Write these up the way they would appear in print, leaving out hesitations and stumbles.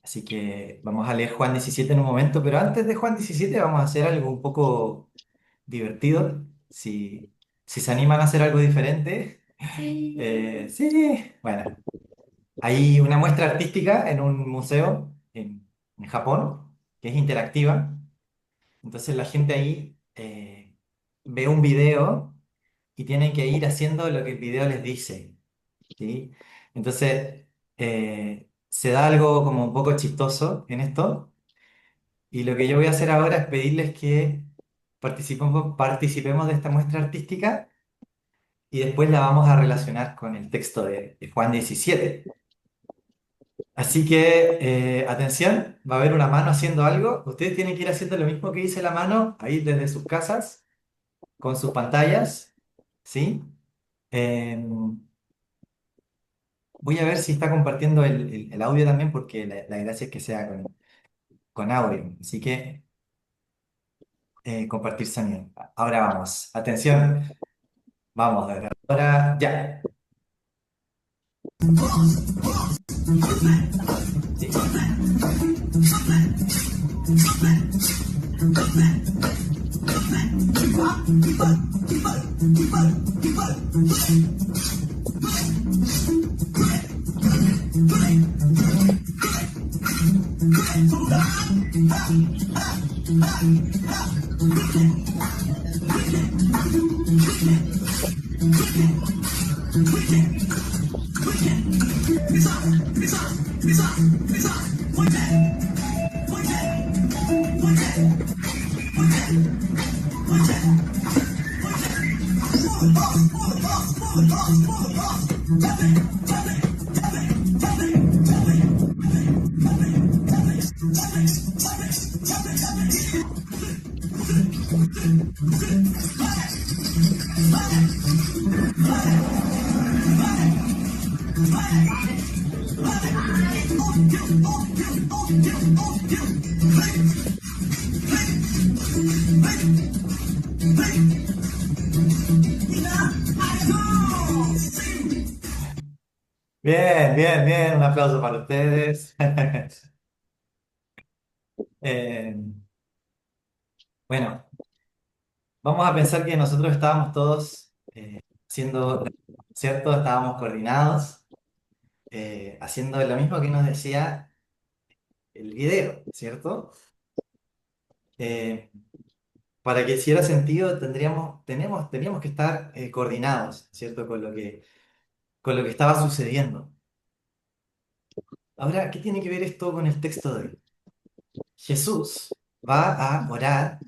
Así que vamos a leer Juan 17 en un momento, pero antes de Juan 17 vamos a hacer algo un poco divertido. Si se animan a hacer algo diferente. Sí, bueno, hay una muestra artística en un museo en Japón que es interactiva. Entonces la gente ahí ve un video y tiene que ir haciendo lo que el video les dice, ¿sí? Entonces se da algo como un poco chistoso en esto. Y lo que yo voy a hacer ahora es pedirles que participemos de esta muestra artística y después la vamos a relacionar con el texto de Juan 17. Así que, atención, va a haber una mano haciendo algo. Ustedes tienen que ir haciendo lo mismo que dice la mano ahí desde sus casas, con sus pantallas, ¿sí? Eh, Voy a ver si está compartiendo el audio también, porque la gracia es que sea con audio. Así que, compartir sonido. Ahora vamos. Atención. Vamos, desde ahora ya. Sí. Bien, bien, bien. Un aplauso para ustedes. Eh, bueno, vamos a pensar que nosotros estábamos todos haciendo, ¿cierto? Estábamos coordinados, haciendo lo mismo que nos decía el video, ¿cierto? Eh, para que hiciera sentido, teníamos que estar coordinados, ¿cierto? Con lo que estaba sucediendo. Ahora, ¿qué tiene que ver esto con el texto de hoy? Jesús va a orar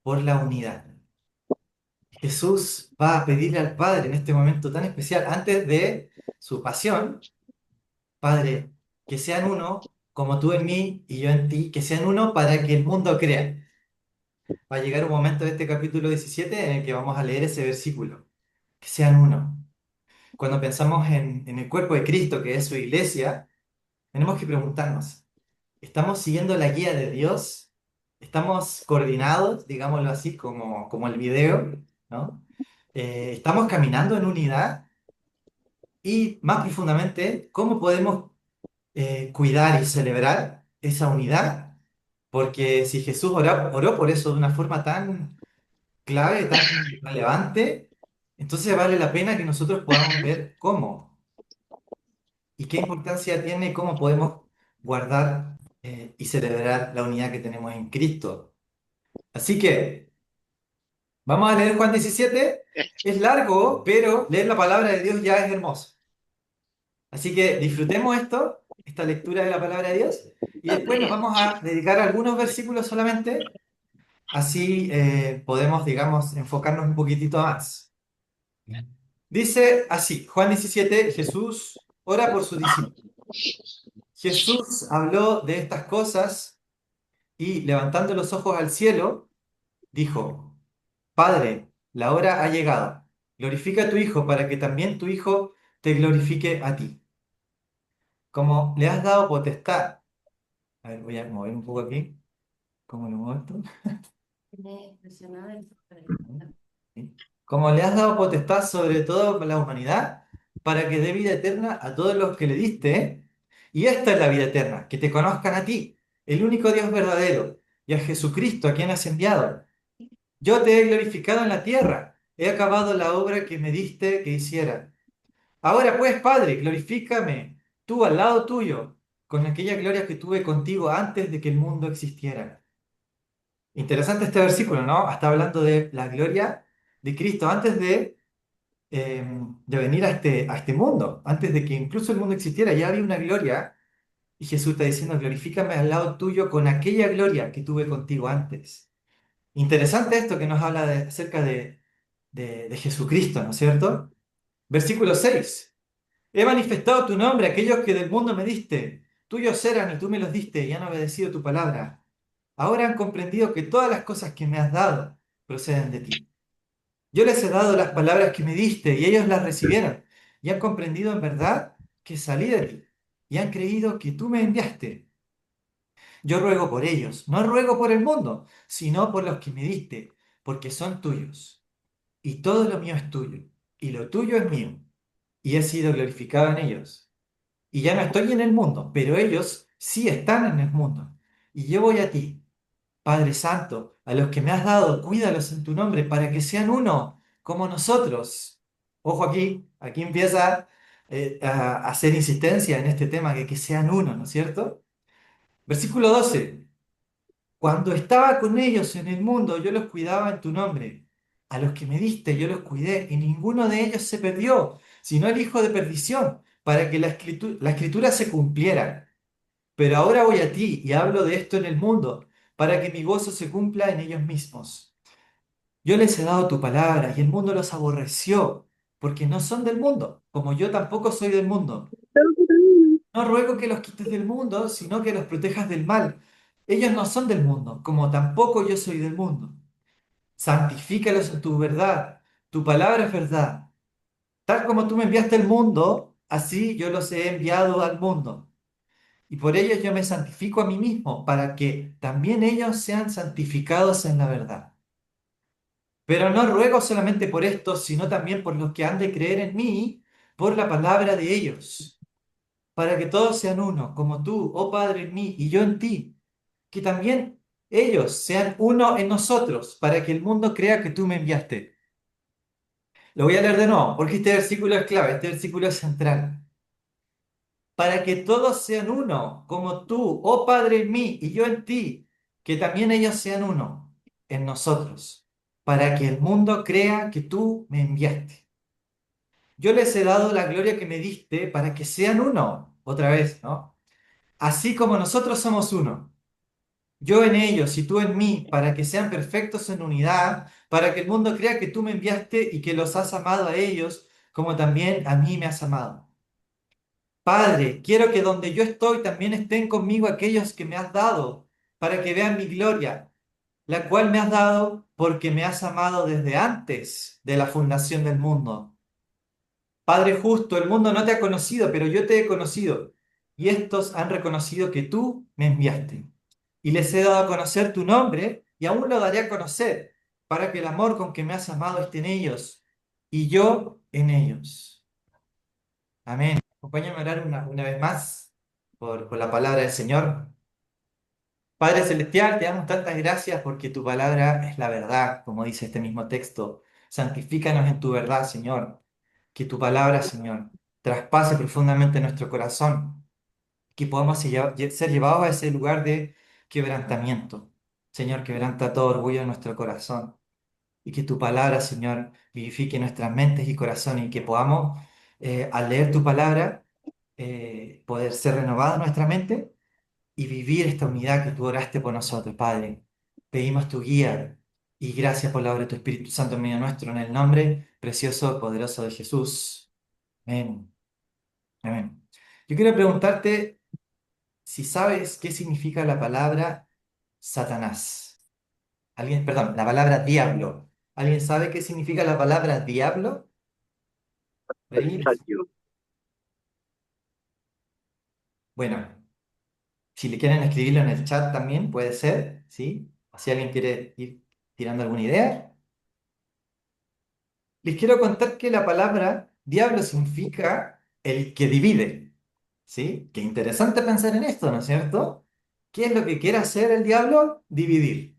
por la unidad. Jesús va a pedirle al Padre en este momento tan especial, antes de su pasión: Padre, que sean uno, como tú en mí y yo en ti, que sean uno para que el mundo crea. Va a llegar un momento de este capítulo 17 en el que vamos a leer ese versículo: que sean uno. Cuando pensamos en el cuerpo de Cristo, que es su iglesia, tenemos que preguntarnos: ¿estamos siguiendo la guía de Dios? ¿Estamos coordinados, digámoslo así, como el video, ¿no? ¿Estamos caminando en unidad? Y más profundamente, ¿cómo podemos cuidar y celebrar esa unidad? Porque si Jesús oró por eso de una forma tan clave, tan relevante, entonces vale la pena que nosotros podamos ver cómo y qué importancia tiene, cómo podemos guardar y celebrar la unidad que tenemos en Cristo. Así que vamos a leer Juan 17. Es largo, pero leer la palabra de Dios ya es hermoso. Así que disfrutemos esta lectura de la palabra de Dios, y después nos vamos a dedicar a algunos versículos solamente, así podemos, digamos, enfocarnos un poquitito más. Dice así, Juan 17, Jesús ora por su discípulo. Jesús habló de estas cosas y, levantando los ojos al cielo, dijo: Padre, la hora ha llegado. Glorifica a tu Hijo para que también tu Hijo te glorifique a ti. Como le has dado potestad. A ver, voy a mover un poco aquí. ¿Cómo lo muevo esto? ¿Sí? Como le has dado potestad sobre toda la humanidad, para que dé vida eterna a todos los que le diste. Y esta es la vida eterna, que te conozcan a ti, el único Dios verdadero, y a Jesucristo, a quien has enviado. Yo te he glorificado en la tierra, he acabado la obra que me diste que hiciera. Ahora pues, Padre, glorifícame tú al lado tuyo, con aquella gloria que tuve contigo antes de que el mundo existiera. Interesante este versículo, ¿no? Está hablando de la gloria de Cristo antes de venir a este mundo, antes de que incluso el mundo existiera, ya había una gloria y Jesús está diciendo, glorifícame al lado tuyo con aquella gloria que tuve contigo antes. Interesante esto que nos habla acerca de Jesucristo, ¿no es cierto? Versículo 6. He manifestado tu nombre a aquellos que del mundo me diste. Tuyos eran y tú me los diste y han obedecido tu palabra. Ahora han comprendido que todas las cosas que me has dado proceden de ti. Yo les he dado las palabras que me diste y ellos las recibieron y han comprendido en verdad que salí de ti y han creído que tú me enviaste. Yo ruego por ellos, no ruego por el mundo, sino por los que me diste, porque son tuyos. Y todo lo mío es tuyo, y lo tuyo es mío, y he sido glorificado en ellos. Y ya no estoy en el mundo, pero ellos sí están en el mundo. Y yo voy a ti, Padre Santo, a los que me has dado, cuídalos en tu nombre para que sean uno, como nosotros. Ojo aquí, aquí empieza a hacer insistencia en este tema, que sean uno, ¿no es cierto? Versículo 12. Cuando estaba con ellos en el mundo, yo los cuidaba en tu nombre. A los que me diste, yo los cuidé, y ninguno de ellos se perdió, sino el hijo de perdición, para que la escritura se cumpliera. Pero ahora voy a ti y hablo de esto en el mundo, para que mi gozo se cumpla en ellos mismos. Yo les he dado tu palabra, y el mundo los aborreció, porque no son del mundo, como yo tampoco soy del mundo. No ruego que los quites del mundo, sino que los protejas del mal. Ellos no son del mundo, como tampoco yo soy del mundo. Santifícalos en tu verdad. Tu palabra es verdad. Tal como tú me enviaste al mundo, así yo los he enviado al mundo. Y por ellos yo me santifico a mí mismo, para que también ellos sean santificados en la verdad. Pero no ruego solamente por estos, sino también por los que han de creer en mí, por la palabra de ellos, para que todos sean uno, como tú, oh Padre, en mí y yo en ti, que también ellos sean uno en nosotros, para que el mundo crea que tú me enviaste. Lo voy a leer de nuevo, porque este versículo es clave, este versículo es central. Para que todos sean uno, como tú, oh Padre, en mí y yo en ti, que también ellos sean uno en nosotros, para que el mundo crea que tú me enviaste. Yo les he dado la gloria que me diste para que sean uno, otra vez, ¿no? Así como nosotros somos uno. Yo en ellos y tú en mí, para que sean perfectos en unidad, para que el mundo crea que tú me enviaste y que los has amado a ellos, como también a mí me has amado. Padre, quiero que donde yo estoy también estén conmigo aquellos que me has dado, para que vean mi gloria, la cual me has dado porque me has amado desde antes de la fundación del mundo. Padre justo, el mundo no te ha conocido, pero yo te he conocido, y estos han reconocido que tú me enviaste. Y les he dado a conocer tu nombre, y aún lo daré a conocer, para que el amor con que me has amado esté en ellos, y yo en ellos. Amén. Acompáñame a orar una vez más por la palabra del Señor. Padre Celestial, te damos tantas gracias porque tu palabra es la verdad, como dice este mismo texto. Santifícanos en tu verdad, Señor. Que tu palabra, Señor, traspase profundamente nuestro corazón. Que podamos ser llevados a ese lugar de quebrantamiento. Señor, quebranta todo orgullo en nuestro corazón. Y que tu palabra, Señor, vivifique nuestras mentes y corazones. Y que podamos, al leer tu palabra, poder ser renovada nuestra mente y vivir esta unidad que tú oraste por nosotros, Padre. Pedimos tu guía y gracias por la obra de tu Espíritu Santo en medio nuestro, en el nombre precioso y poderoso de Jesús. Amén. Amén. Yo quiero preguntarte si sabes qué significa la palabra Satanás. ¿Alguien, perdón, la palabra diablo? ¿Alguien sabe qué significa la palabra diablo? ¿Ahí? Adversario. Bueno, si le quieren escribirlo en el chat también, puede ser, ¿sí? Si alguien quiere ir tirando alguna idea. Les quiero contar que la palabra diablo significa el que divide. ¿Sí? Qué interesante pensar en esto, ¿no es cierto? ¿Qué es lo que quiere hacer el diablo? Dividir.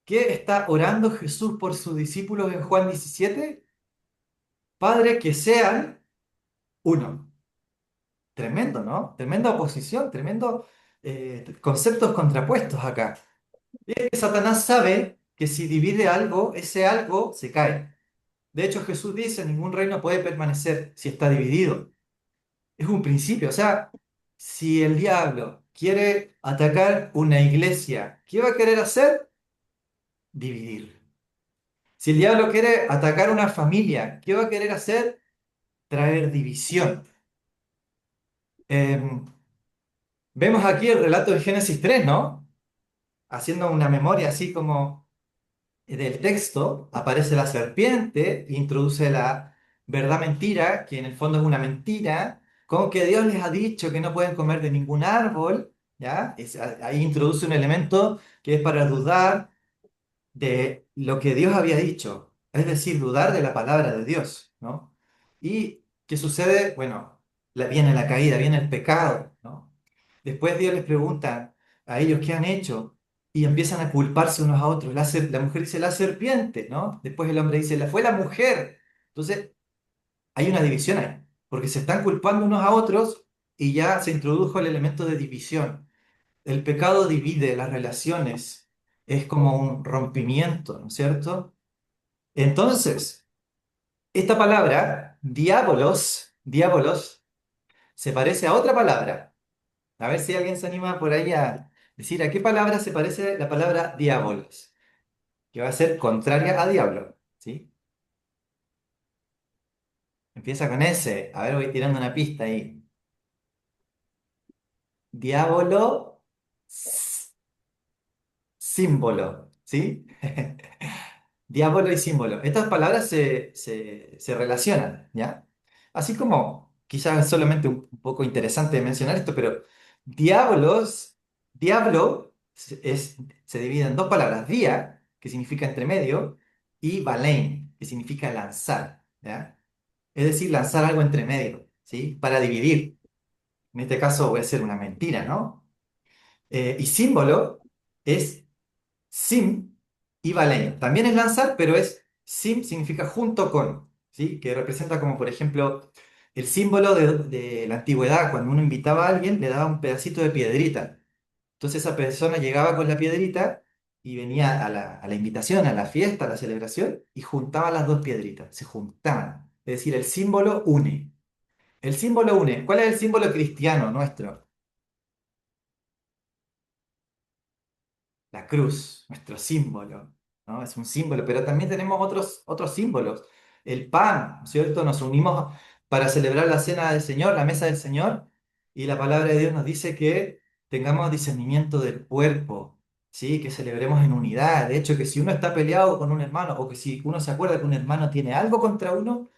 ¿Qué está orando Jesús por sus discípulos en Juan 17? Padre, que sean uno. Tremendo, ¿no? Tremenda oposición, tremendo conceptos contrapuestos acá. Y es que Satanás sabe que si divide algo, ese algo se cae. De hecho, Jesús dice, ningún reino puede permanecer si está dividido. Es un principio. O sea, si el diablo quiere atacar una iglesia, ¿qué va a querer hacer? Dividir. Si el diablo quiere atacar una familia, ¿qué va a querer hacer? Traer división. Em, Vemos aquí el relato de Génesis 3, ¿no? Haciendo una memoria así como del texto, aparece la serpiente, introduce la verdad mentira, que en el fondo es una mentira, como que Dios les ha dicho que no pueden comer de ningún árbol, ¿ya? Ahí introduce un elemento que es para dudar de lo que Dios había dicho, es decir, dudar de la palabra de Dios, ¿no? ¿Y qué sucede? Bueno, viene la caída, viene el pecado, ¿no? Después Dios les pregunta a ellos qué han hecho y empiezan a culparse unos a otros. La mujer dice la serpiente, ¿no? Después el hombre dice fue la mujer. Entonces hay una división ahí, porque se están culpando unos a otros y ya se introdujo el elemento de división. El pecado divide las relaciones, es como un rompimiento, ¿no es cierto? Entonces, esta palabra, diabolos, se parece a otra palabra. A ver si alguien se anima por ahí a decir a qué palabra se parece la palabra diabolos, que va a ser contraria a diablo, ¿sí? Empieza con S. A ver, voy tirando una pista ahí. Diablo, símbolo, ¿sí? Diablo y símbolo. Estas palabras se relacionan, ¿ya? Así como, quizás solamente un poco interesante de mencionar esto, pero diablos, diablo se divide en dos palabras, dia, que significa entre medio, y balein, que significa lanzar, ¿ya? Es decir, lanzar algo entre medio, ¿sí? Para dividir. En este caso puede ser una mentira, ¿no? Y símbolo es sim y baleño. También es lanzar, pero es sim significa junto con, ¿sí? Que representa como, por ejemplo, el símbolo de la antigüedad. Cuando uno invitaba a alguien, le daba un pedacito de piedrita. Entonces esa persona llegaba con la piedrita y venía a la invitación, a la fiesta, a la celebración, y juntaba las dos piedritas. Se juntaban. Es decir, el símbolo une. El símbolo une. ¿Cuál es el símbolo cristiano nuestro? La cruz, nuestro símbolo, ¿no? Es un símbolo, pero también tenemos otros símbolos. El pan, ¿no es cierto? Nos unimos para celebrar la cena del Señor, la mesa del Señor, y la palabra de Dios nos dice que tengamos discernimiento del cuerpo, ¿sí? Que celebremos en unidad. De hecho, que si uno está peleado con un hermano, o que si uno se acuerda que un hermano tiene algo contra uno,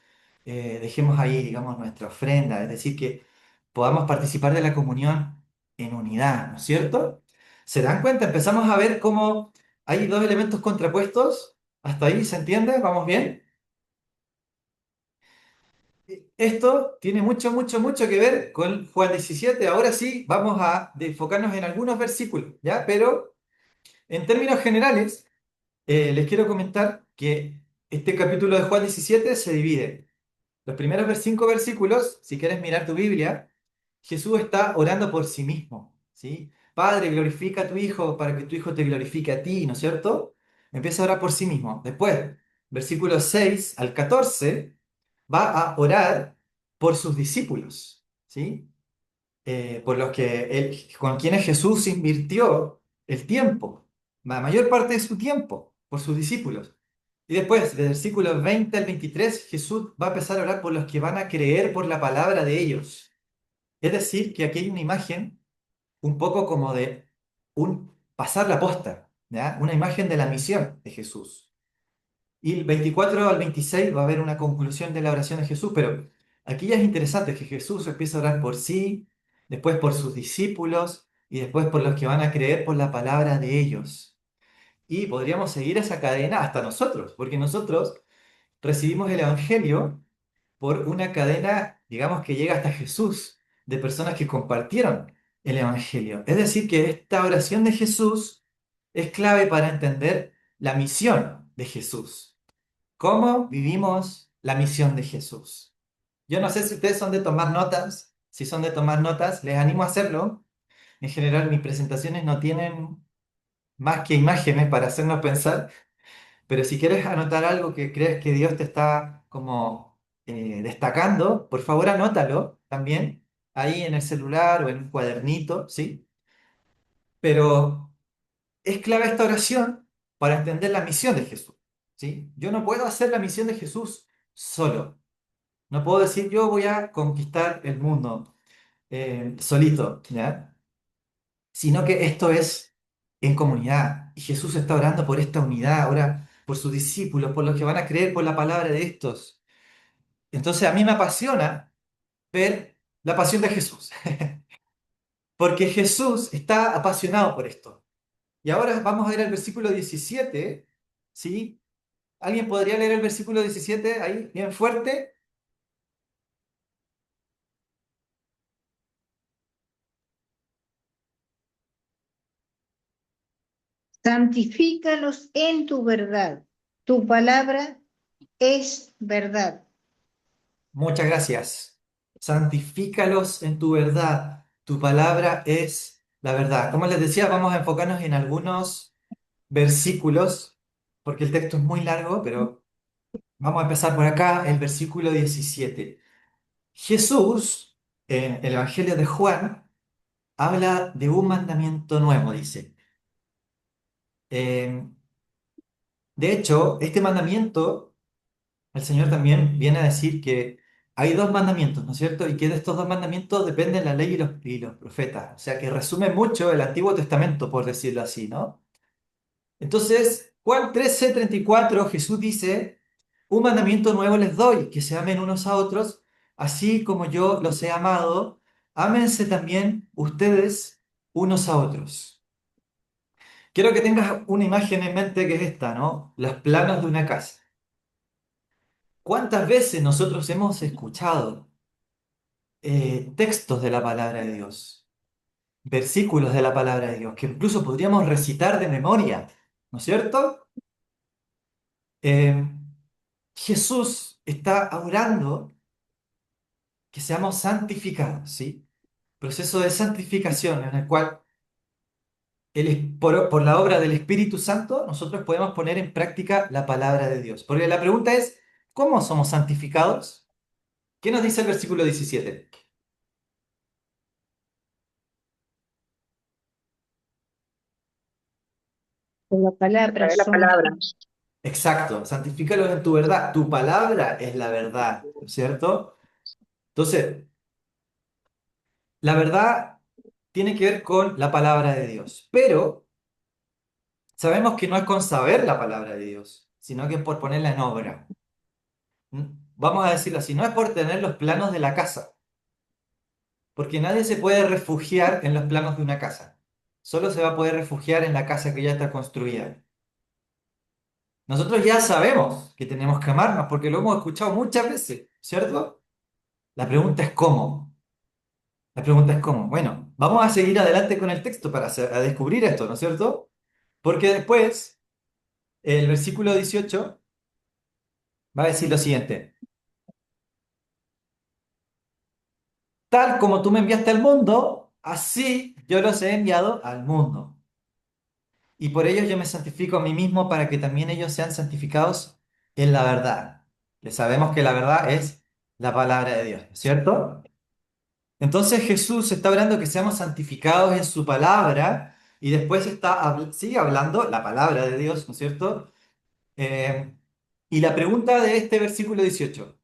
dejemos ahí, digamos, nuestra ofrenda, es decir, que podamos participar de la comunión en unidad, ¿no es cierto? ¿Se dan cuenta? Empezamos a ver cómo hay dos elementos contrapuestos. ¿Hasta ahí se entiende? ¿Vamos bien? Esto tiene mucho que ver con Juan 17. Ahora sí, vamos a enfocarnos en algunos versículos, ¿ya? Pero en términos generales, les quiero comentar que este capítulo de Juan 17 se divide. Los primeros 5 versículos, si quieres mirar tu Biblia, Jesús está orando por sí mismo, ¿sí? Padre, glorifica a tu Hijo para que tu Hijo te glorifique a ti, ¿no es cierto? Empieza a orar por sí mismo. Después, versículos 6 al 14, va a orar por sus discípulos, ¿sí? Por los que con quienes Jesús invirtió el tiempo, la mayor parte de su tiempo, por sus discípulos. Y después, de versículos 20 al 23, Jesús va a empezar a orar por los que van a creer por la palabra de ellos. Es decir, que aquí hay una imagen un poco como de un pasar la posta, ¿ya? Una imagen de la misión de Jesús. Y el 24 al 26 va a haber una conclusión de la oración de Jesús, pero aquí ya es interesante que Jesús empieza a orar por sí, después por sus discípulos y después por los que van a creer por la palabra de ellos. Y podríamos seguir esa cadena hasta nosotros, porque nosotros recibimos el Evangelio por una cadena, digamos, que llega hasta Jesús. de personas que compartieron el Evangelio. Es decir, que esta oración de Jesús es clave para entender la misión de Jesús. ¿Cómo vivimos la misión de Jesús? Yo no sé si ustedes son de tomar notas. Si son de tomar notas, les animo a hacerlo. En general, mis presentaciones no tienen más que imágenes para hacernos pensar, pero si quieres anotar algo que crees que Dios te está como destacando, por favor anótalo también ahí en el celular o en un cuadernito, ¿sí? Pero es clave esta oración para entender la misión de Jesús, ¿sí? Yo no puedo hacer la misión de Jesús solo. No puedo decir yo voy a conquistar el mundo solito, ¿ya? Sino que esto es en comunidad. Y Jesús está orando por esta unidad, ahora por sus discípulos, por los que van a creer por la palabra de estos. Entonces a mí me apasiona ver la pasión de Jesús, porque Jesús está apasionado por esto. Y ahora vamos a ver el versículo 17, ¿sí? ¿Alguien podría leer el versículo 17 ahí, bien fuerte? Santifícalos en tu verdad. Tu palabra es verdad. Muchas gracias. Santifícalos en tu verdad. Tu palabra es la verdad. Como les decía, vamos a enfocarnos en algunos versículos, porque el texto es muy largo, pero vamos a empezar por acá, el versículo 17. Jesús, en el Evangelio de Juan, habla de un mandamiento nuevo, dice. Eh, de hecho, este mandamiento, el Señor también viene a decir que hay dos mandamientos, ¿no es cierto? Y que de estos dos mandamientos dependen la ley y los profetas. O sea, que resume mucho el Antiguo Testamento, por decirlo así, ¿no? Entonces, Juan 13:34, Jesús dice, un mandamiento nuevo les doy, que se amen unos a otros, así como yo los he amado, ámense también ustedes unos a otros. Quiero que tengas una imagen en mente que es esta, ¿no? Los planos de una casa. ¿Cuántas veces nosotros hemos escuchado textos de la palabra de Dios, versículos de la palabra de Dios, que incluso podríamos recitar de memoria, ¿no es cierto? Eh, Jesús está orando que seamos santificados, ¿sí? Proceso de santificación en el cual por la obra del Espíritu Santo nosotros podemos poner en práctica la palabra de Dios. Porque la pregunta es, ¿cómo somos santificados? ¿Qué nos dice el versículo 17? Por la palabra somos. Exacto, santifícalos en tu verdad. Tu palabra es la verdad, ¿no es cierto? Entonces, la verdad tiene que ver con la palabra de Dios, pero sabemos que no es con saber la palabra de Dios, sino que es por ponerla en obra. Vamos a decirlo así, no es por tener los planos de la casa, porque nadie se puede refugiar en los planos de una casa. Solo se va a poder refugiar en la casa que ya está construida. Nosotros ya sabemos que tenemos que amarnos porque lo hemos escuchado muchas veces, ¿cierto? La pregunta es cómo. La pregunta es cómo. Bueno, vamos a seguir adelante con el texto para a descubrir esto, ¿no es cierto? Porque después, el versículo 18 va a decir lo siguiente. Tal como tú me enviaste al mundo, así yo los he enviado al mundo. Y por ello yo me santifico a mí mismo para que también ellos sean santificados en la verdad. Que sabemos que la verdad es la palabra de Dios, ¿cierto? Entonces Jesús está hablando que seamos santificados en su palabra y después sigue hablando la palabra de Dios, ¿no es cierto? Eh, y la pregunta de este versículo 18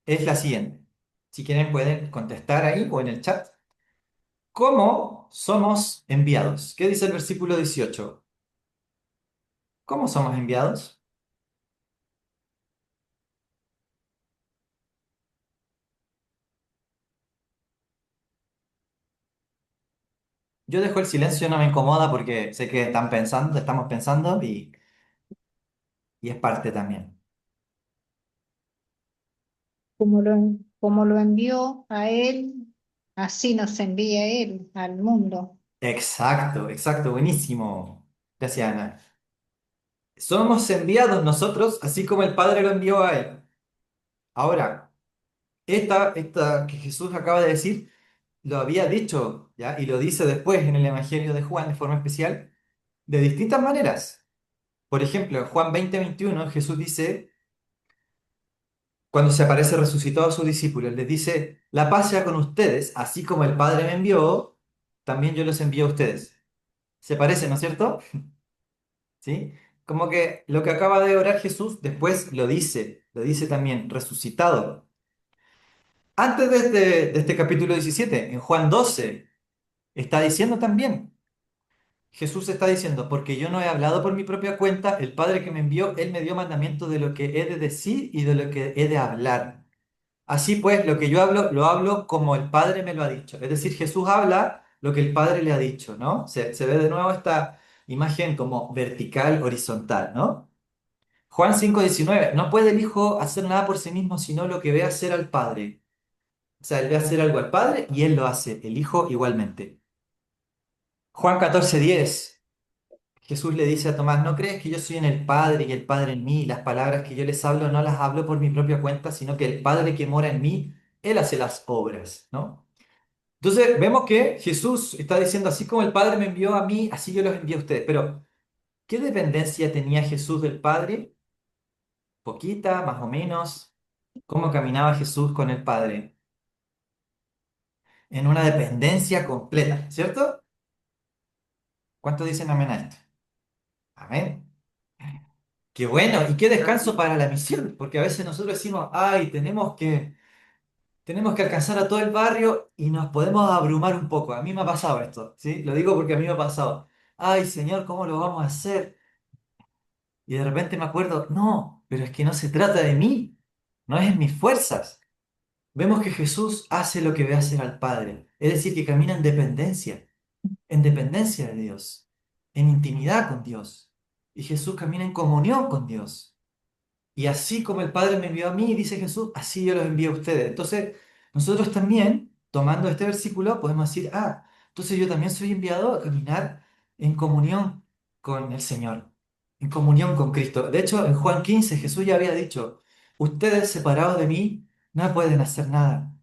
es la siguiente. Si quieren pueden contestar ahí o en el chat. ¿Cómo somos enviados? ¿Qué dice el versículo 18? ¿Cómo somos enviados? Yo dejo el silencio, no me incomoda porque sé que están pensando, estamos pensando y es parte también. Como lo envió a él Así nos envía Él al mundo. Exacto, exacto, buenísimo. Gracias, Ana. Somos enviados nosotros, así como el Padre lo envió a Él. Ahora, esta que Jesús acaba de decir, lo había dicho, ¿ya? Y lo dice después en el Evangelio de Juan de forma especial, de distintas maneras. Por ejemplo, en Juan 20:21, Jesús dice, cuando se aparece resucitado a sus discípulos, les dice, la paz sea con ustedes, así como el Padre me envió, también yo los envío a ustedes. Se parece, ¿no es cierto? ¿Sí? Como que lo que acaba de orar Jesús, después lo dice también resucitado. Antes de este capítulo 17 en Juan 12 está diciendo también, Jesús está diciendo, porque yo no he hablado por mi propia cuenta, el Padre que me envió, Él me dio mandamiento de lo que he de decir y de lo que he de hablar. Así pues, lo que yo hablo, lo hablo como el Padre me lo ha dicho. Es decir, Jesús habla lo que el Padre le ha dicho, ¿no? Se ve de nuevo esta imagen como vertical, horizontal, ¿no? Juan 5:19, no puede el Hijo hacer nada por sí mismo, sino lo que ve hacer al Padre. O sea, él ve hacer algo al Padre y él lo hace, el Hijo igualmente. Juan 14:10, Jesús le dice a Tomás, ¿no crees que yo soy en el Padre y el Padre en mí? Las palabras que yo les hablo no las hablo por mi propia cuenta, sino que el Padre que mora en mí, él hace las obras, ¿no? Entonces, vemos que Jesús está diciendo, así como el Padre me envió a mí, así yo los envío a ustedes. Pero, ¿qué dependencia tenía Jesús del Padre? Poquita, más o menos. ¿Cómo caminaba Jesús con el Padre? En una dependencia completa, ¿cierto? ¿Cuántos dicen amén a esto? Amén. Qué bueno, y qué descanso para la misión, porque a veces nosotros decimos, ay, tenemos que alcanzar a todo el barrio y nos podemos abrumar un poco. A mí me ha pasado esto, ¿sí? Lo digo porque a mí me ha pasado. Ay, Señor, ¿cómo lo vamos a hacer? Y de repente me acuerdo, no, pero es que no se trata de mí, no es en mis fuerzas. Vemos que Jesús hace lo que ve hacer al Padre, es decir, que camina en dependencia de Dios, en intimidad con Dios. Y Jesús camina en comunión con Dios. Y así como el Padre me envió a mí, dice Jesús, así yo los envío a ustedes. Entonces, nosotros también, tomando este versículo, podemos decir, entonces yo también soy enviado a caminar en comunión con el Señor, en comunión con Cristo. De hecho, en Juan 15 Jesús ya había dicho, ustedes separados de mí no pueden hacer nada.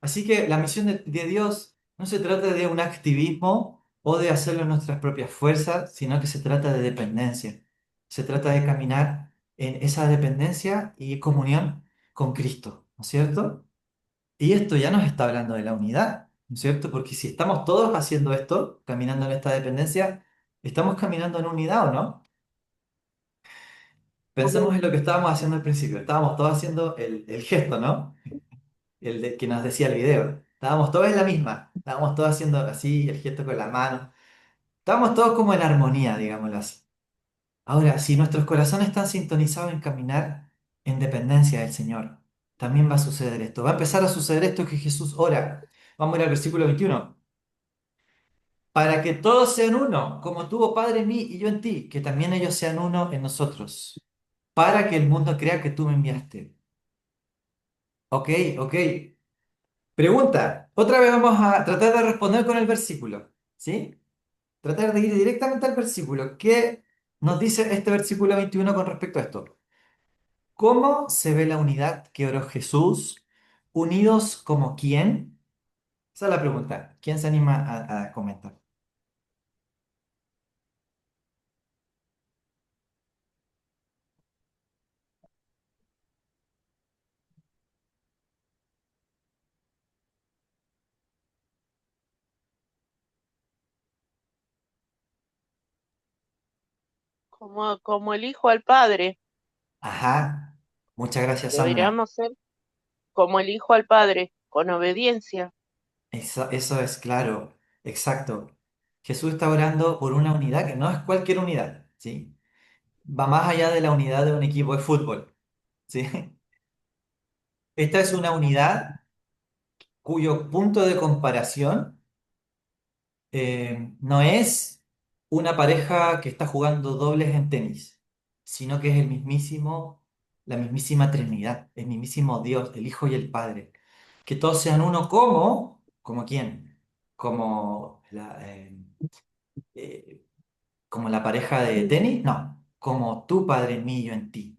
Así que la misión de Dios no se trata de un activismo o de hacerlo en nuestras propias fuerzas, sino que se trata de dependencia. Se trata de caminar en esa dependencia y comunión con Cristo, ¿no es cierto? Y esto ya nos está hablando de la unidad, ¿no es cierto? Porque si estamos todos haciendo esto, caminando en esta dependencia, estamos caminando en unidad, ¿o no? Pensemos en lo que estábamos haciendo al principio. Estábamos todos haciendo el gesto, ¿no? Que nos decía el video. Estábamos todos en la misma, estábamos todos haciendo así, el gesto con la mano. Estábamos todos como en armonía, digámoslo así. Ahora, si nuestros corazones están sintonizados en caminar en dependencia del Señor, también va a suceder esto. Va a empezar a suceder esto que Jesús ora. Vamos a ir al versículo 21. Para que todos sean uno, como tuvo Padre en mí y yo en ti, que también ellos sean uno en nosotros, para que el mundo crea que tú me enviaste. Ok, ok. Pregunta, otra vez vamos a tratar de responder con el versículo, ¿sí? Tratar de ir directamente al versículo. ¿Qué nos dice este versículo 21 con respecto a esto? ¿Cómo se ve la unidad que oró Jesús? ¿Unidos como quién? Esa es la pregunta. ¿Quién se anima a comentar? Como el hijo al padre, Ajá. Muchas gracias, Sandra. deberíamos ser como el hijo al padre, con obediencia. Eso es claro. Exacto. Jesús está orando por una unidad que no es cualquier unidad, ¿sí? Va más allá de la unidad de un equipo de fútbol, ¿sí? Esta es una unidad cuyo punto de comparación no es una pareja que está jugando dobles en tenis, sino que es la mismísima Trinidad, el mismísimo Dios, el Hijo y el Padre. Que todos sean uno como. ¿Como quién? ¿Como eh, como la pareja de tenis? No, como tu Padre en mí y yo en ti.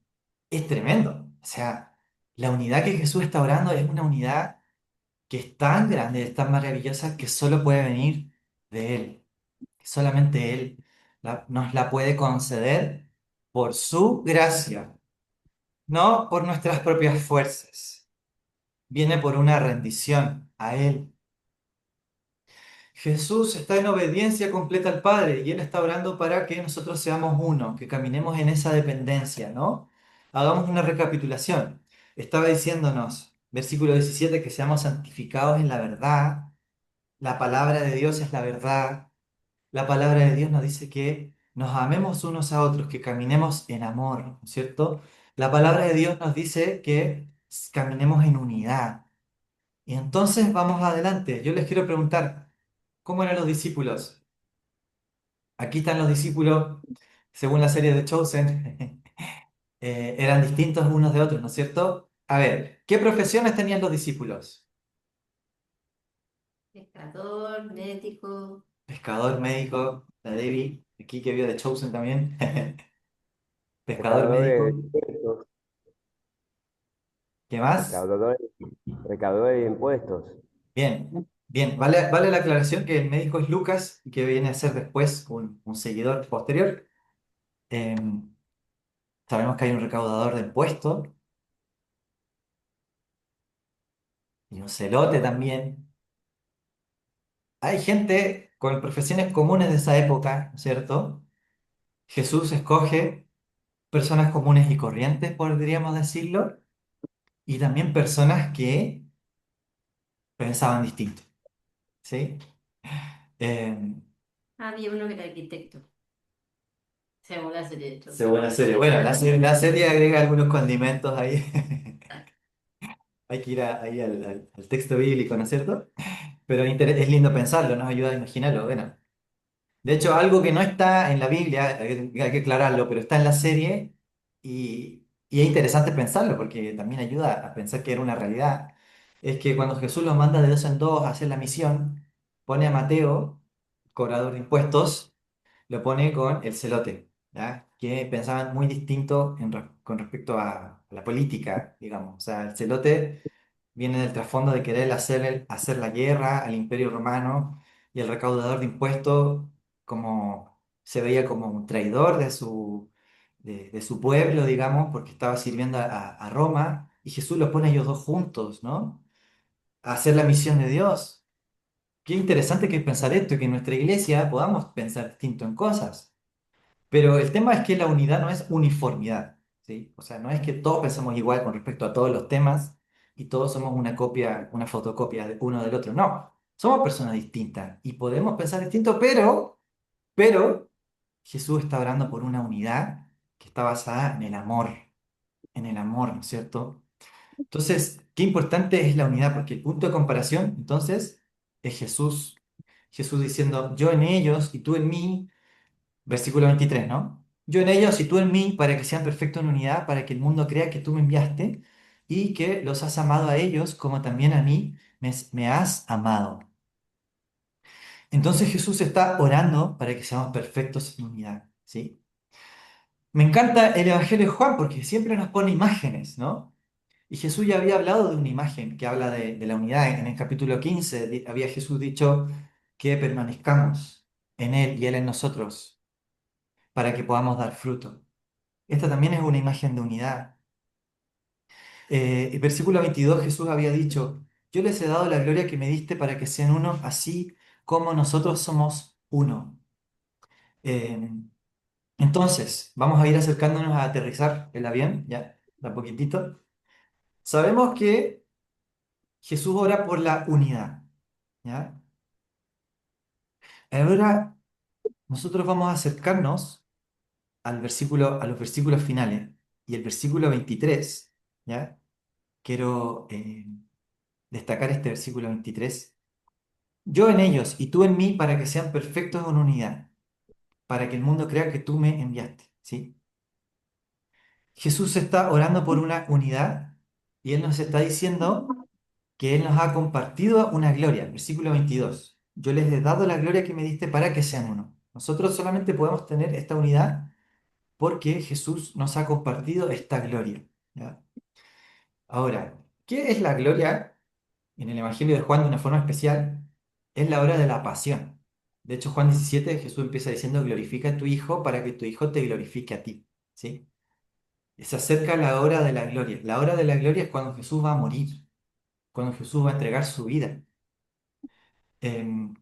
Es tremendo. O sea, la unidad que Jesús está orando es una unidad que es tan grande, es tan maravillosa que solo puede venir de Él. Solamente Él nos la puede conceder por su gracia, no por nuestras propias fuerzas. Viene por una rendición a Él. Jesús está en obediencia completa al Padre y Él está orando para que nosotros seamos uno, que caminemos en esa dependencia, ¿no? Hagamos una recapitulación. Estaba diciéndonos, versículo 17, que seamos santificados en la verdad. La palabra de Dios es la verdad. La palabra de Dios nos dice que nos amemos unos a otros, que caminemos en amor, ¿no es cierto? La palabra de Dios nos dice que caminemos en unidad. Y entonces vamos adelante. Yo les quiero preguntar, ¿cómo eran los discípulos? Aquí están los discípulos, según la serie de Chosen, eran distintos unos de otros, ¿no es cierto? A ver, ¿qué profesiones tenían los discípulos? Pescador, médico, Pescador, médico, la Debbie, aquí que vio de Chosen también. Pescador, Recaudadores de médico, impuestos, ¿qué más? recaudadores, recaudadores de impuestos. Bien, bien, vale la aclaración que el médico es Lucas y que viene a ser después un seguidor posterior. Eh, Sabemos que hay un recaudador de impuestos y un celote también. Hay gente con profesiones comunes de esa época, ¿no es cierto? Jesús escoge personas comunes y corrientes, podríamos decirlo, y también personas que pensaban distinto, ¿sí? Eh, había uno que era arquitecto, según la serie de hecho. Según la serie. Bueno, la serie agrega algunos condimentos ahí. Hay que ir ahí al texto bíblico, ¿no es cierto? Pero es lindo pensarlo, nos ayuda a imaginarlo. Bueno, de hecho, algo que no está en la Biblia, hay que aclararlo, pero está en la serie y es interesante pensarlo porque también ayuda a pensar que era una realidad. Es que cuando Jesús los manda de dos en dos a hacer la misión, pone a Mateo, cobrador de impuestos, lo pone con el celote, ¿ya? Que pensaban muy distinto con respecto a la política, digamos. O sea, el celote viene del trasfondo de querer hacer la guerra al Imperio Romano y el recaudador de impuestos como se veía como un traidor de su pueblo, digamos, porque estaba sirviendo a Roma y Jesús los pone a ellos dos juntos, ¿no? A hacer la misión de Dios. Qué interesante que es pensar esto, que en nuestra iglesia podamos pensar distinto en cosas. Pero el tema es que la unidad no es uniformidad, ¿sí? O sea, no es que todos pensamos igual con respecto a todos los temas y todos somos una copia, una fotocopia de uno del otro. No, somos personas distintas y podemos pensar distinto, pero Jesús está orando por una unidad que está basada en el amor, ¿no es cierto? Entonces, qué importante es la unidad, porque el punto de comparación, entonces, es Jesús. Jesús diciendo, yo en ellos y tú en mí. Versículo 23, ¿no? Yo en ellos y tú en mí, para que sean perfectos en unidad, para que el mundo crea que tú me enviaste y que los has amado a ellos como también a mí me has amado. Entonces Jesús está orando para que seamos perfectos en unidad, ¿sí? Me encanta el Evangelio de Juan porque siempre nos pone imágenes, ¿no? Y Jesús ya había hablado de una imagen que habla de la unidad. En el capítulo 15 había Jesús dicho que permanezcamos en Él y Él en nosotros para que podamos dar fruto. Esta también es una imagen de unidad. Versículo 22, Jesús había dicho, yo les he dado la gloria que me diste para que sean uno, así como nosotros somos uno. Eh, entonces, vamos a ir acercándonos a aterrizar el avión, ya, de a poquitito. Sabemos que Jesús ora por la unidad, ¿ya? Ahora nosotros vamos a acercarnos a los versículos finales. Y el versículo 23, ¿ya? Quiero destacar este versículo 23. Yo en ellos y tú en mí para que sean perfectos en unidad, para que el mundo crea que tú me enviaste, ¿sí? Jesús está orando por una unidad y Él nos está diciendo que Él nos ha compartido una gloria. Versículo 22. Yo les he dado la gloria que me diste para que sean uno. Nosotros solamente podemos tener esta unidad porque Jesús nos ha compartido esta gloria. ¿Ya? Ahora, ¿qué es la gloria? En el Evangelio de Juan, de una forma especial, es la hora de la pasión. De hecho, Juan 17, Jesús empieza diciendo, glorifica a tu Hijo para que tu Hijo te glorifique a ti. ¿Sí? Se acerca la hora de la gloria. La hora de la gloria es cuando Jesús va a morir, cuando Jesús va a entregar su vida. Em,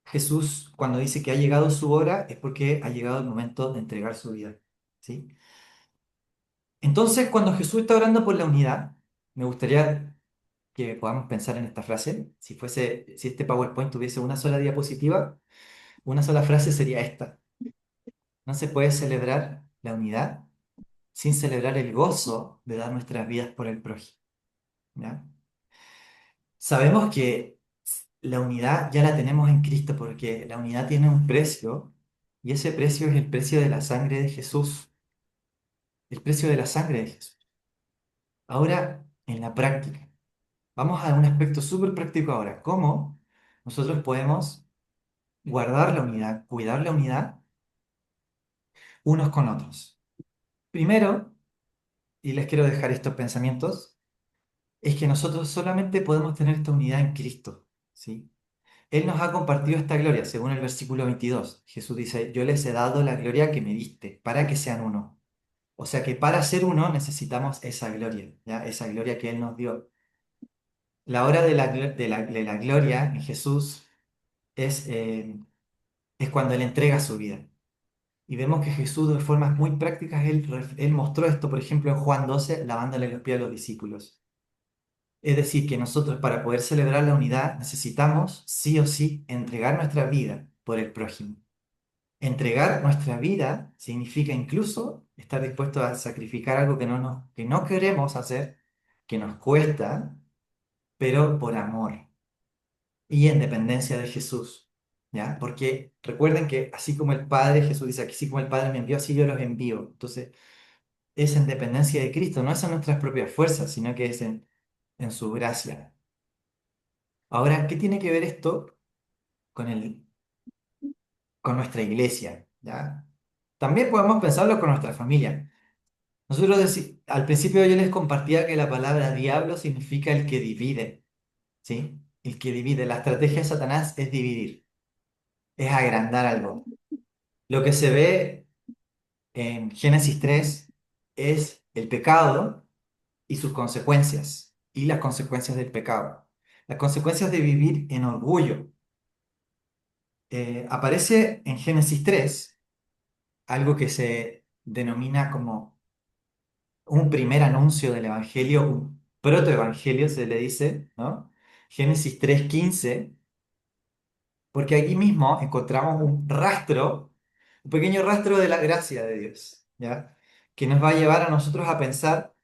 Jesús, cuando dice que ha llegado su hora, es porque ha llegado el momento de entregar su vida. ¿Sí? Entonces, cuando Jesús está orando por la unidad, me gustaría que podamos pensar en esta frase. Si este PowerPoint tuviese una sola diapositiva, una sola frase sería esta. No se puede celebrar la unidad sin celebrar el gozo de dar nuestras vidas por el prójimo. ¿Ya? Sabemos que la unidad ya la tenemos en Cristo porque la unidad tiene un precio y ese precio es el precio de la sangre de Jesús. El precio de la sangre de Jesús. Ahora, en la práctica, vamos a un aspecto súper práctico ahora. ¿Cómo nosotros podemos guardar la unidad, cuidar la unidad unos con otros? Primero, y les quiero dejar estos pensamientos, es que nosotros solamente podemos tener esta unidad en Cristo, ¿sí? Él nos ha compartido esta gloria, según el versículo 22. Jesús dice, yo les he dado la gloria que me diste, para que sean uno. O sea que para ser uno necesitamos esa gloria, ¿ya? Esa gloria que Él nos dio. La hora de la gloria en Jesús es cuando Él entrega su vida. Y vemos que Jesús de formas muy prácticas, Él mostró esto, por ejemplo, en Juan 12, lavándole los pies a los discípulos. Es decir, que nosotros para poder celebrar la unidad necesitamos sí o sí entregar nuestra vida por el prójimo. Entregar nuestra vida significa incluso estar dispuesto a sacrificar algo que no queremos hacer, que nos cuesta, pero por amor y en dependencia de Jesús. ¿Ya? Porque recuerden que así como el Padre, Jesús dice, así como el Padre me envió, así yo los envío. Entonces, es en dependencia de Cristo, no es en nuestras propias fuerzas, sino que es en su gracia. Ahora, ¿qué tiene que ver esto con con nuestra iglesia? ¿Ya? También podemos pensarlo con nuestra familia. Nosotros al principio yo les compartía que la palabra diablo significa el que divide, ¿sí? El que divide. La estrategia de Satanás es dividir, es agrandar algo. Lo que se ve en Génesis 3 es el pecado y sus consecuencias, y las consecuencias del pecado. Las consecuencias de vivir en orgullo. Aparece en Génesis 3 algo que se denomina como un primer anuncio del Evangelio, un protoevangelio se le dice, ¿no? Génesis 3:15, porque aquí mismo encontramos un pequeño rastro de la gracia de Dios, ¿ya? Que nos va a llevar a nosotros a pensar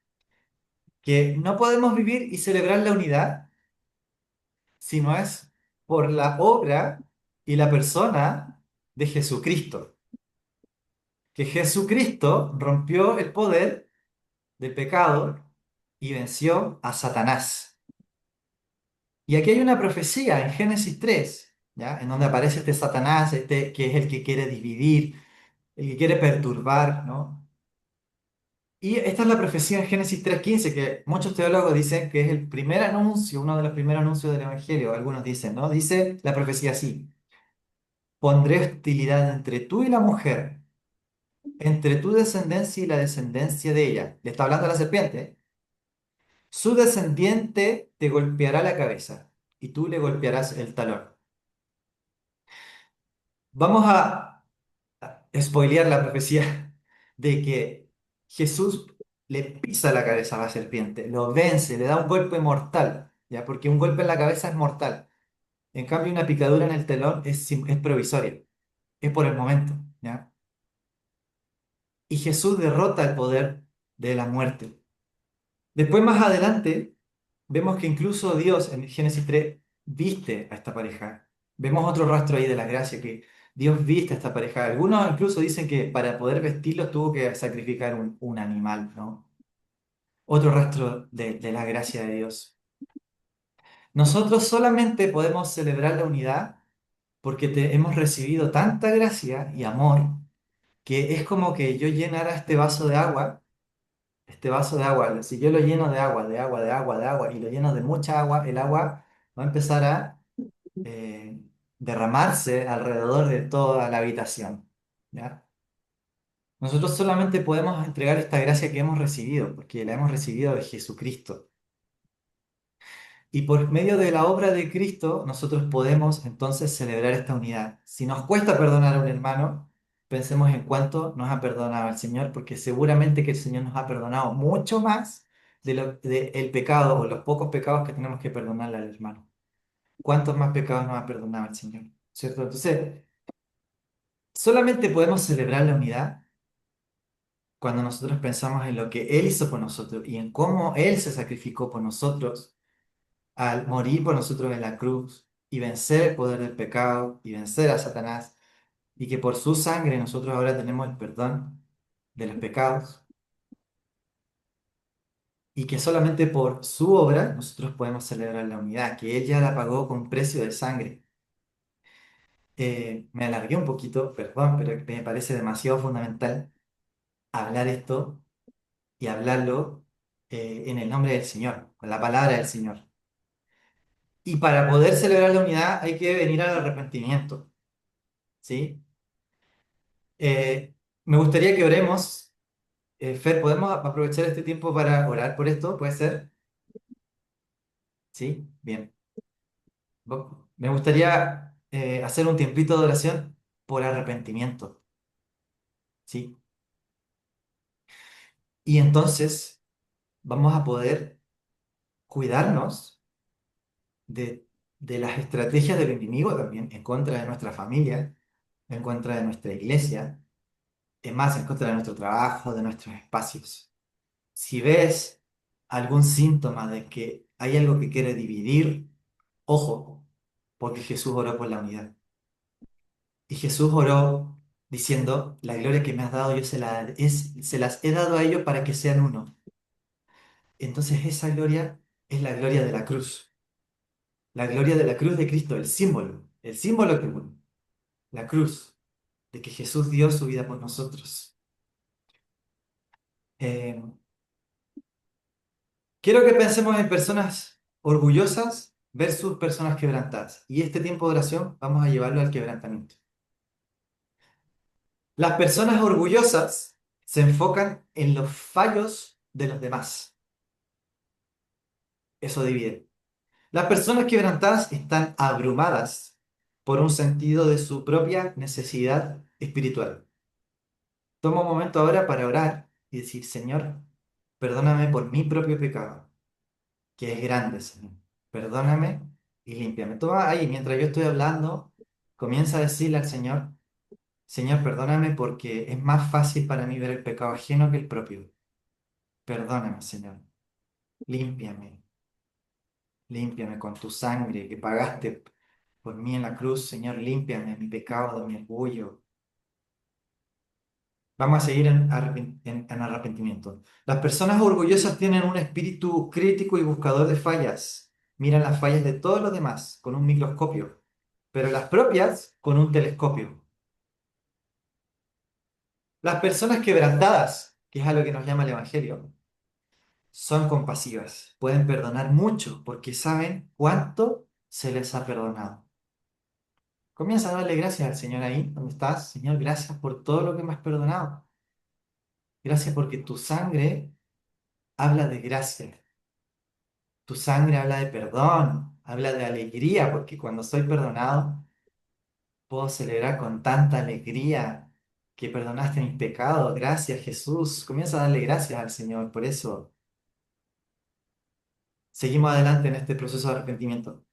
que no podemos vivir y celebrar la unidad si no es por la obra y la persona de Jesucristo. Que Jesucristo rompió el poder del pecado y venció a Satanás. Y aquí hay una profecía en Génesis 3, ¿ya? En donde aparece este Satanás, que es el que quiere dividir, el que quiere perturbar, ¿no? Y esta es la profecía en Génesis 3:15, que muchos teólogos dicen que es el primer anuncio, uno de los primeros anuncios del Evangelio, algunos dicen, ¿no? Dice la profecía así, pondré hostilidad entre tú y la mujer, entre tu descendencia y la descendencia de ella. Le está hablando a la serpiente. Su descendiente te golpeará la cabeza y tú le golpearás el talón. Vamos a spoilear la profecía de que Jesús le pisa la cabeza a la serpiente, lo vence, le da un golpe mortal, ¿ya? Porque un golpe en la cabeza es mortal. En cambio, una picadura en el talón es provisoria, es por el momento, ¿ya? Y Jesús derrota el poder de la muerte. Después, más adelante, vemos que incluso Dios en Génesis 3 viste a esta pareja. Vemos otro rastro ahí de la gracia, que Dios viste a esta pareja. Algunos incluso dicen que para poder vestirlos tuvo que sacrificar un animal, ¿no? Otro rastro de la gracia de Dios. Nosotros solamente podemos celebrar la unidad porque hemos recibido tanta gracia y amor que es como que yo llenara este vaso de agua, si yo lo lleno de agua, de agua, de agua, de agua y lo lleno de mucha agua, el agua va a empezar a eh, derramarse alrededor de toda la habitación. ¿Ya? Nosotros solamente podemos entregar esta gracia que hemos recibido, porque la hemos recibido de Jesucristo. Y por medio de la obra de Cristo, nosotros podemos entonces celebrar esta unidad. Si nos cuesta perdonar a un hermano, pensemos en cuánto nos ha perdonado el Señor, porque seguramente que el Señor nos ha perdonado mucho más de el pecado o los pocos pecados que tenemos que perdonarle al hermano. ¿Cuántos más pecados nos ha perdonado el Señor? ¿Cierto? Entonces, solamente podemos celebrar la unidad cuando nosotros pensamos en lo que Él hizo por nosotros y en cómo Él se sacrificó por nosotros al morir por nosotros en la cruz y vencer el poder del pecado y vencer a Satanás, y que por su sangre nosotros ahora tenemos el perdón de los pecados, y que solamente por su obra nosotros podemos celebrar la unidad, que Él ya la pagó con precio de sangre. Me alargué un poquito, perdón, pero me parece demasiado fundamental hablar esto y hablarlo en el nombre del Señor, con la palabra del Señor. Y para poder celebrar la unidad hay que venir al arrepentimiento, ¿sí? Me gustaría que oremos. Fer, ¿podemos aprovechar este tiempo para orar por esto? ¿Puede ser? Sí, bien. Me gustaría hacer un tiempito de oración por arrepentimiento, ¿sí? Y entonces vamos a poder cuidarnos de, de las estrategias del enemigo también en contra de nuestra familia, en contra de nuestra iglesia, es más, en contra de nuestro trabajo, de nuestros espacios. Si ves algún síntoma de que hay algo que quiere dividir, ojo, porque Jesús oró por la unidad. Y Jesús oró diciendo, la gloria que me has dado yo se las he dado a ellos para que sean uno. Entonces esa gloria es la gloria de la gloria de la cruz de Cristo, el símbolo que une, la cruz, de que Jesús dio su vida por nosotros. Eh, Quiero que pensemos en personas orgullosas versus personas quebrantadas. Y este tiempo de oración vamos a llevarlo al quebrantamiento. Las personas orgullosas se enfocan en los fallos de los demás. Eso divide. Las personas quebrantadas están abrumadas por un sentido de su propia necesidad espiritual. Toma un momento ahora para orar y decir, Señor, perdóname por mi propio pecado, que es grande, Señor. Perdóname y límpiame. Toma ahí, mientras yo estoy hablando, comienza a decirle al Señor, Señor, perdóname porque es más fácil para mí ver el pecado ajeno que el propio. Perdóname, Señor. Límpiame. Límpiame con tu sangre que pagaste por mí en la cruz, Señor. Límpiame mi pecado, mi orgullo. Vamos a seguir en arrepentimiento. Las personas orgullosas tienen un espíritu crítico y buscador de fallas. Miran las fallas de todos los demás con un microscopio, pero las propias con un telescopio. Las personas quebrantadas, que es a lo que nos llama el Evangelio, son compasivas. Pueden perdonar mucho porque saben cuánto se les ha perdonado. Comienza a darle gracias al Señor ahí donde estás. Señor, gracias por todo lo que me has perdonado. Gracias porque tu sangre habla de gracia. Tu sangre habla de perdón, habla de alegría, porque cuando soy perdonado, puedo celebrar con tanta alegría que perdonaste mis pecados. Gracias, Jesús. Comienza a darle gracias al Señor. Por eso seguimos adelante en este proceso de arrepentimiento.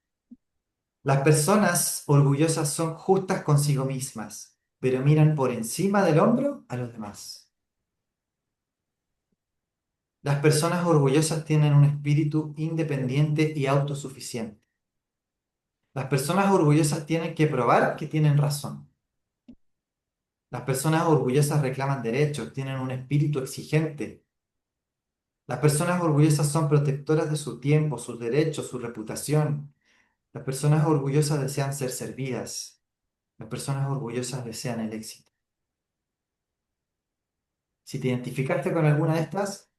Las personas orgullosas son justas consigo mismas, pero miran por encima del hombro a los demás. Las personas orgullosas tienen un espíritu independiente y autosuficiente. Las personas orgullosas tienen que probar que tienen razón. Las personas orgullosas reclaman derechos, tienen un espíritu exigente. Las personas orgullosas son protectoras de su tiempo, sus derechos, su reputación. Las personas orgullosas desean ser servidas. Las personas orgullosas desean el éxito. Si te identificaste con alguna de estas,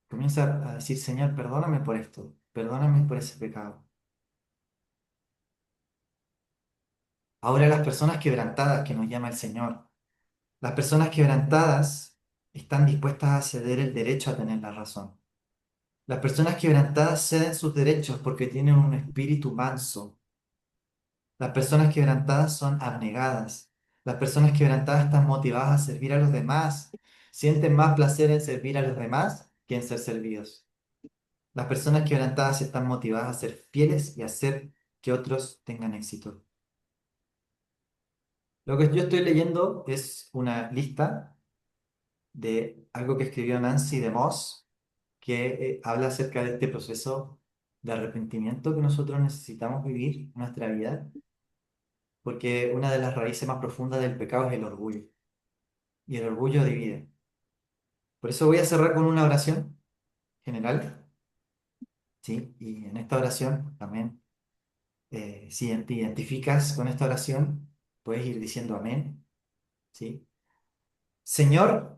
comienza a decir, Señor, perdóname por esto, perdóname por ese pecado. Ahora las personas quebrantadas que nos llama el Señor, las personas quebrantadas están dispuestas a ceder el derecho a tener la razón. Las personas quebrantadas ceden sus derechos porque tienen un espíritu manso. Las personas quebrantadas son abnegadas. Las personas quebrantadas están motivadas a servir a los demás. Sienten más placer en servir a los demás que en ser servidos. Las personas quebrantadas están motivadas a ser fieles y a hacer que otros tengan éxito. Lo que yo estoy leyendo es una lista de algo que escribió Nancy DeMoss, que habla acerca de este proceso de arrepentimiento que nosotros necesitamos vivir en nuestra vida, porque una de las raíces más profundas del pecado es el orgullo, y el orgullo divide. Por eso voy a cerrar con una oración general, ¿sí? Y en esta oración también, si te identificas con esta oración, puedes ir diciendo amén, ¿sí? Señor,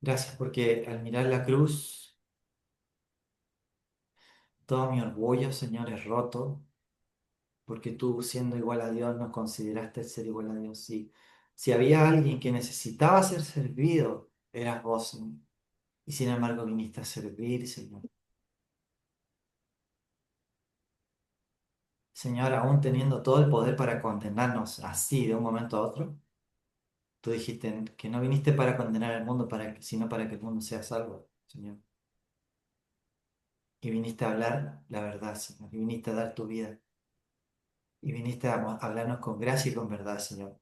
gracias porque al mirar la cruz, todo mi orgullo, Señor, es roto, porque tú, siendo igual a Dios, nos consideraste ser igual a Dios. Sí. Si había alguien que necesitaba ser servido, eras vos, Señor. Y sin embargo viniste a servir, Señor. Señor, aún teniendo todo el poder para condenarnos así de un momento a otro, tú dijiste que no viniste para condenar al mundo, sino para que el mundo sea salvo, Señor. Y viniste a hablar la verdad, Señor. Y viniste a dar tu vida. Y viniste a hablarnos con gracia y con verdad, Señor.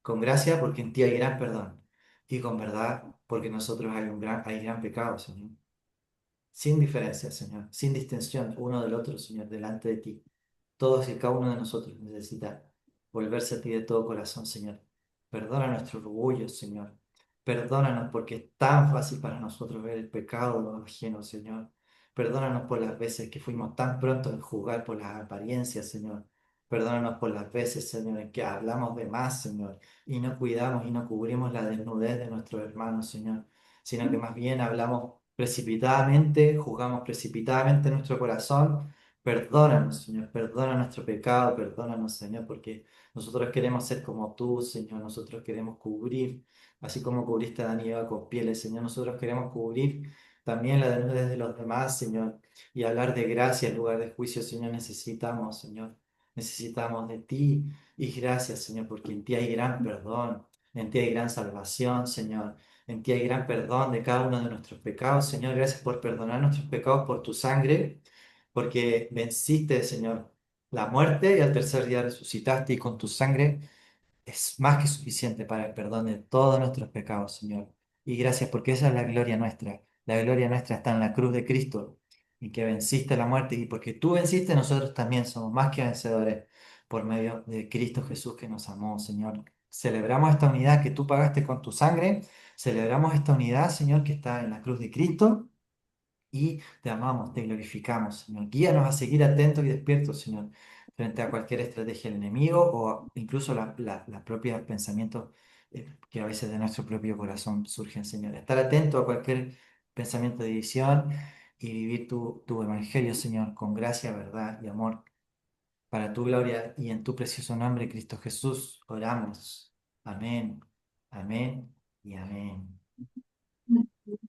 Con gracia porque en ti hay gran perdón. Y con verdad porque en nosotros hay gran pecado, Señor. Sin diferencia, Señor. Sin distinción uno del otro, Señor, delante de ti. Todos y cada uno de nosotros necesita volverse a ti de todo corazón, Señor. Perdona nuestro orgullo, Señor. Perdónanos porque es tan fácil para nosotros ver el pecado de los ajenos, Señor. Perdónanos por las veces que fuimos tan prontos en juzgar por las apariencias, Señor. Perdónanos por las veces, Señor, en que hablamos de más, Señor, y no cuidamos y no cubrimos la desnudez de nuestros hermanos, Señor, sino que más bien hablamos precipitadamente, juzgamos precipitadamente nuestro corazón. Perdónanos, Señor, perdona nuestro pecado, perdónanos, Señor, porque nosotros queremos ser como tú, Señor, nosotros queremos cubrir, así como cubriste a Adán y Eva con pieles, Señor, nosotros queremos cubrir también la desnudez de los demás, Señor, y hablar de gracia en lugar de juicio, Señor, necesitamos, Señor, necesitamos de ti y gracias, Señor, porque en ti hay gran perdón, en ti hay gran salvación, Señor. En ti hay gran perdón de cada uno de nuestros pecados, Señor. Gracias por perdonar nuestros pecados por tu sangre, porque venciste, Señor, la muerte y al tercer día resucitaste y con tu sangre es más que suficiente para el perdón de todos nuestros pecados, Señor. Y gracias porque esa es la gloria nuestra. La gloria nuestra está en la cruz de Cristo y que venciste la muerte y porque tú venciste, nosotros también somos más que vencedores por medio de Cristo Jesús que nos amó, Señor. Celebramos esta unidad que tú pagaste con tu sangre. Celebramos esta unidad, Señor, que está en la cruz de Cristo. Y te amamos, te glorificamos, Señor. Guíanos a seguir atentos y despiertos, Señor, frente a cualquier estrategia del enemigo o incluso la propia pensamientos que a veces de nuestro propio corazón surgen, Señor. Estar atento a cualquier pensamiento de división y vivir tu evangelio, Señor, con gracia, verdad y amor. Para tu gloria y en tu precioso nombre, Cristo Jesús, oramos. Amén, amén y amén.